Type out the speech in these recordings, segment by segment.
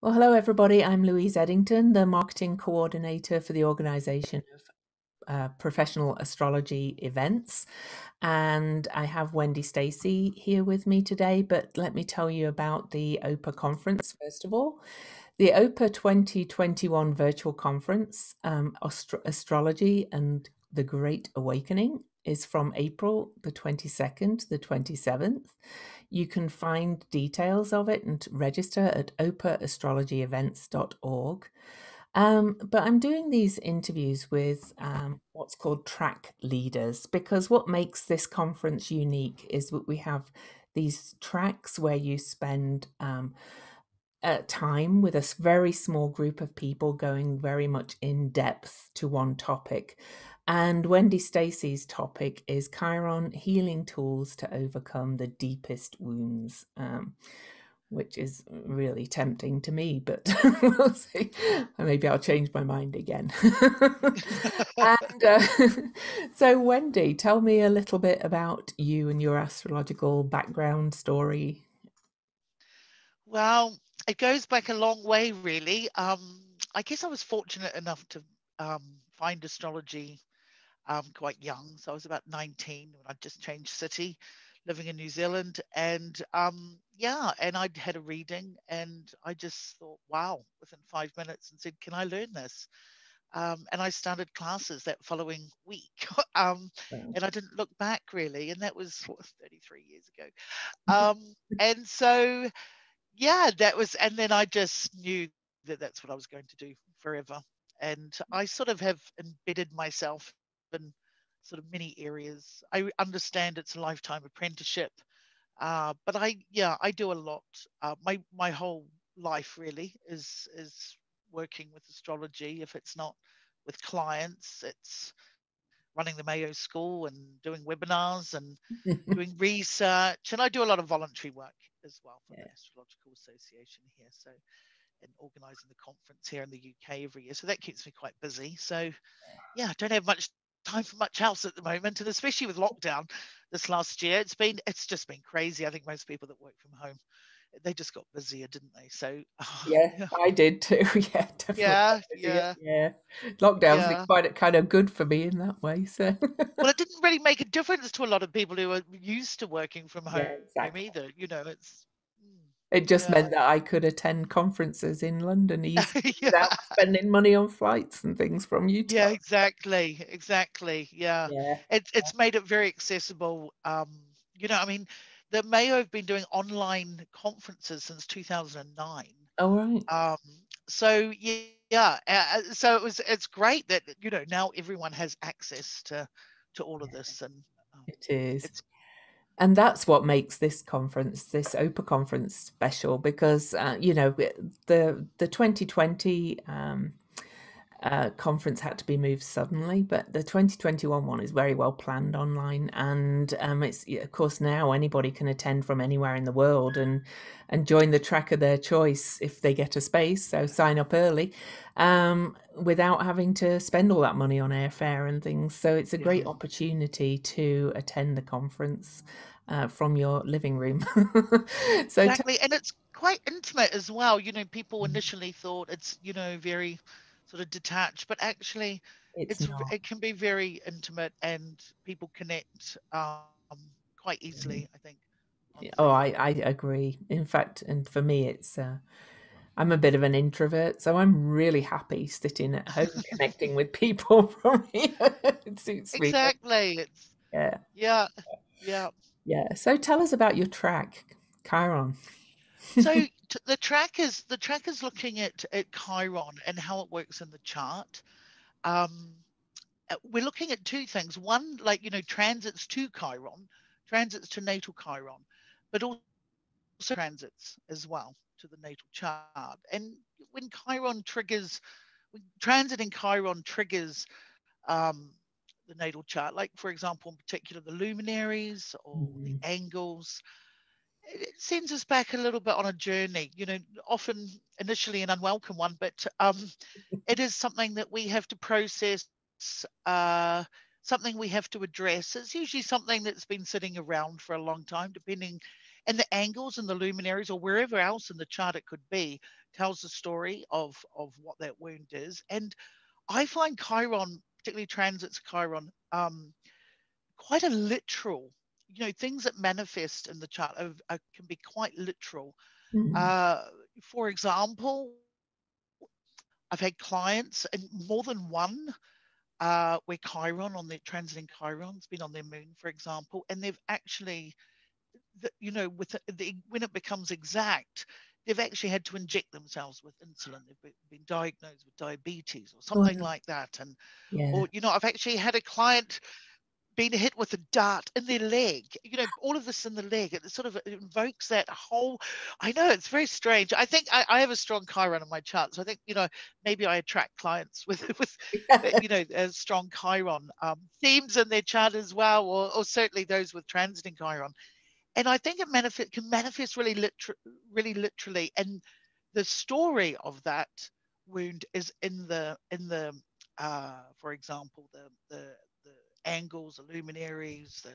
Well, hello, everybody. I'm Louise Eddington, the marketing coordinator for the organization of professional astrology events. And I have Wendy Stacey here with me today. But let me tell you about the OPA conference, first of all. The OPA 2021 virtual conference, Astrology and the Great Awakening, is from April the 22nd to the 27th. You can find details of it and register at opaastrologyevents.org. But I'm doing these interviews with what's called track leaders, because what makes this conference unique is that we have these tracks where you spend time with a very small group of people going very much in depth to one topic. And Wendy Stacey's topic is Chiron healing tools to overcome the deepest wounds, which is really tempting to me, but we'll see. Maybe I'll change my mind again. And so, Wendy, tell me a little bit about you and your astrological background story. Well, it goes back a long way, really. I guess I was fortunate enough to find astrology quite young. So I was about 19 when I just changed city, living in New Zealand. And and I'd had a reading and I just thought, wow, within 5 minutes, and said, can I learn this? And I started classes that following week. And I didn't look back really. And that was 33 years ago. And so and then I just knew that that's what I was going to do forever. And I sort of have embedded myself in sort of many areas. I understand it's a lifetime apprenticeship, but I do a lot. My whole life really is working with astrology. If it's not with clients, it's running the Mayo School and doing webinars and doing research. And I do a lot of voluntary work as well for the Astrological Association here. So, and organising the conference here in the UK every year. So that keeps me quite busy. So, I don't have much time for much else at the moment. And especially with lockdown this last year, it's just been crazy. I think most people that work from home, they just got busier, didn't they? So I did too. Yeah, definitely. Yeah. Lockdown's been quite kind of good for me in that way. So well, it didn't really make a difference to a lot of people who are used to working from home exactly. either. It just meant that I could attend conferences in London easily without spending money on flights and things from Utah. Yeah, exactly. Yeah. Yeah. It's made it very accessible. The Mayo have been doing online conferences since 2009. Oh, right. So it's great that now everyone has access to all of this, and It is. it's And that's what makes this conference, this OPA conference, special, because the 2020 conference had to be moved suddenly, but the 2021 one is very well planned online, and it's, of course, now anybody can attend from anywhere in the world and join the track of their choice if they get a space. So sign up early without having to spend all that money on airfare and things. So it's a great opportunity to attend the conference from your living room. So exactly, and it's quite intimate as well. People initially thought it's very sort of detached, but actually it's not. it can be very intimate and people connect quite easily, I think, on Oh, Zoom. I agree. In fact, and for me, it's I'm a bit of an introvert, so I'm really happy sitting at home connecting with people from here. It suits me. Exactly. It's Yeah, yeah, yeah. yeah. So tell us about your track, Chiron. So the track is looking at Chiron and how it works in the chart. Um, we're looking at two things. One, like transits to Chiron, transits to natal Chiron, but also transits as well to the natal chart. And when transiting Chiron triggers the natal chart, like for example, in particular, the luminaries or the angles, it sends us back a little bit on a journey, often initially an unwelcome one, but it is something that we have to process, something we have to address. It's usually something that's been sitting around for a long time, depending. and the angles and the luminaries or wherever else in the chart it could be tells the story of what that wound is. And I find Chiron, particularly transits Chiron, quite a literal. Things that manifest in the chart can be quite literal. Mm. For example, I've had clients, and more than one, where Chiron on their transiting Chiron's been on their moon, for example, and they've actually, with when it becomes exact, they've actually had to inject themselves with insulin. They've been diagnosed with diabetes or something Wow. like that, and Yeah. or I've actually had a client being hit with a dart in their leg, all of this in the leg. It sort of invokes that whole, I know it's very strange. I think I have a strong Chiron in my chart. So I think, maybe I attract clients with, a strong Chiron themes in their chart as well, or certainly those with transiting Chiron. And I think it can manifest really literally. And the story of that wound is in the for example, the angles, the luminaries, the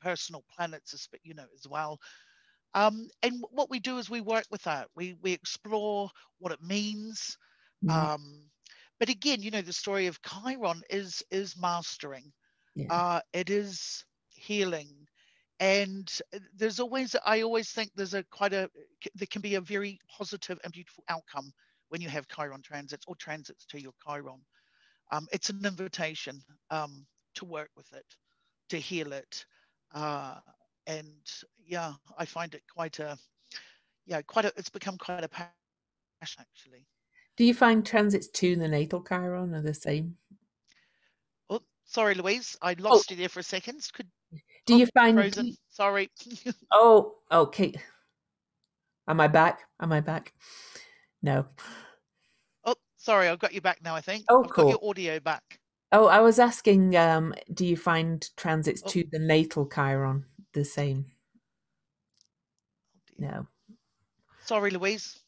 personal planets, as well. And what we do is we work with that. We explore what it means. Mm. Um, but again, the story of Chiron is mastering. Yeah. It is healing. And I always think there can be a very positive and beautiful outcome when you have Chiron transits or transits to your Chiron. It's an invitation to work with it, to heal it. Uh, and yeah, I find it it's become quite a passion actually. Do you find transits to the natal Chiron are the same? Oh, sorry, Louise, I Oh, lost you there for a second. do you find? Frozen. Sorry. Oh, okay. Am I back? Am I back? No. Oh, sorry, I've got you back now, I think. Oh, I've got cool. your audio back. Oh, I was asking, do you find transits Oh, to the natal Chiron the same? oh dear. No. Sorry, Louise.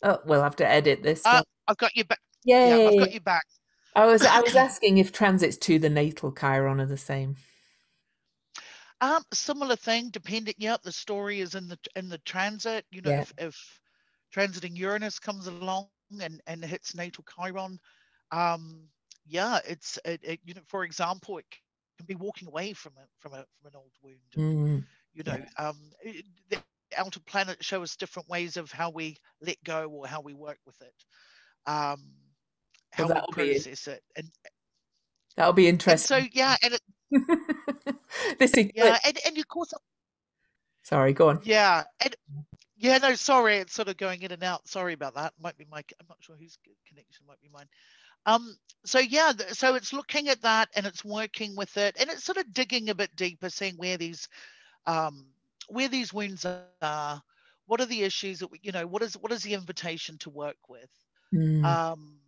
Oh, we'll have to edit this one. I've got you back. Yeah, I've got Yay. you back. I was asking if transits to the natal Chiron are the same. Similar thing, depending. Yeah, the story is in the transit. Yeah. If transiting Uranus comes along and hits natal Chiron, um, yeah, for example, it can be walking away from an old wound, and Mm, you know, yeah. the outer planets show us different ways of how we let go or how we work with it, um, Well, how we process it, that'll be and so interesting. yeah, and This eclipse. yeah, and of course, Sorry, go on. yeah, and yeah, no, sorry, it's sort of going in and out. Sorry about that. Might be I'm not sure whose connection might be mine. So yeah, so it's looking at that and it's working with it, and it's sort of digging a bit deeper, seeing um, where these wounds are, what are the issues that what is the invitation to work with, Mm, um,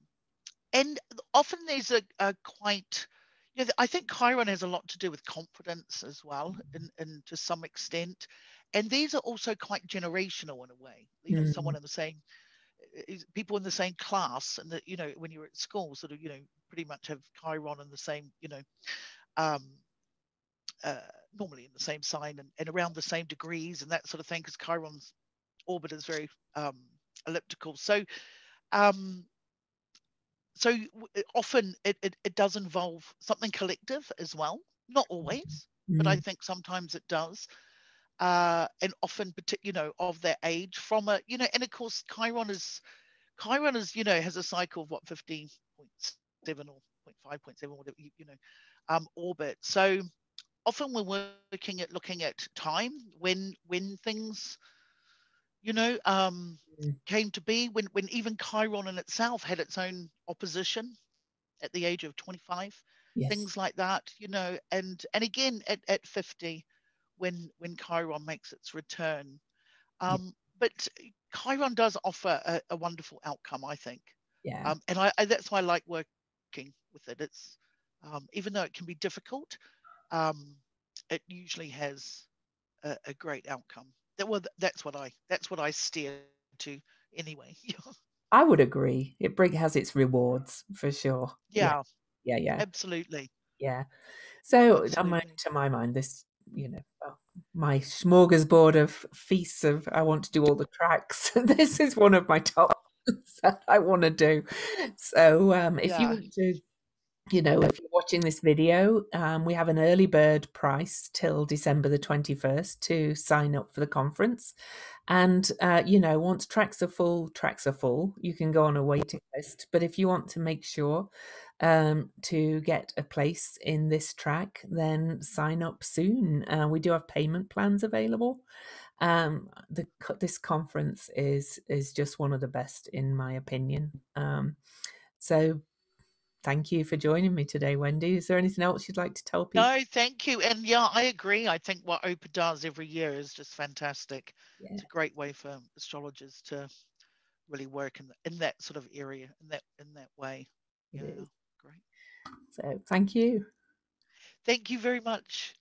and often these are quite. I think Chiron has a lot to do with confidence as well, and to some extent, and these are also quite generational in a way. Someone mm, in the same people in the same class, and that when you're at school, sort of pretty much have Chiron in the same um, uh, normally in the same sign and around the same degrees and that sort of thing, because Chiron's orbit is very elliptical. Um, so often it does involve something collective as well. Not always, but I mm, think sometimes it does. And often, of their age from and of course, Chiron is, has a cycle of what, 15.7 or 0.5.7, whatever, orbit. So often we're looking at time when things, you know, um, mm. came to be, when even Chiron in itself had its own opposition at the age of 25, Yes. things like that, and again at 50, when Chiron makes its return. Yeah. But Chiron does offer a wonderful outcome, I think. Yeah. And that's why I like working with it. It's even though it can be difficult, um, it usually has a great outcome. That's what I steer to anyway. I would agree. Has its rewards for sure. Yeah. Yeah, Yeah. Yeah. absolutely, Yeah. So, absolutely. to my mind, this, well, my smorgasbord of feasts of I want to do all the tracks. This is one of my top that I want to do. So if you Yeah. want to, if you're watching this video, we have an early bird price till December the 21st to sign up for the conference. And, once tracks are full. You can go on a waiting list. But if you want to make sure to get a place in this track, then sign up soon. We do have payment plans available. This conference is just one of the best, in my opinion. So thank you for joining me today, Wendy. Is there anything else you'd like to tell people? No, thank you. And yeah, I agree. I think what OPA does every year is just fantastic. Yeah, It's a great way for astrologers to really work in that sort of area, in that way. it Yeah, is. great. So thank you. Thank you very much.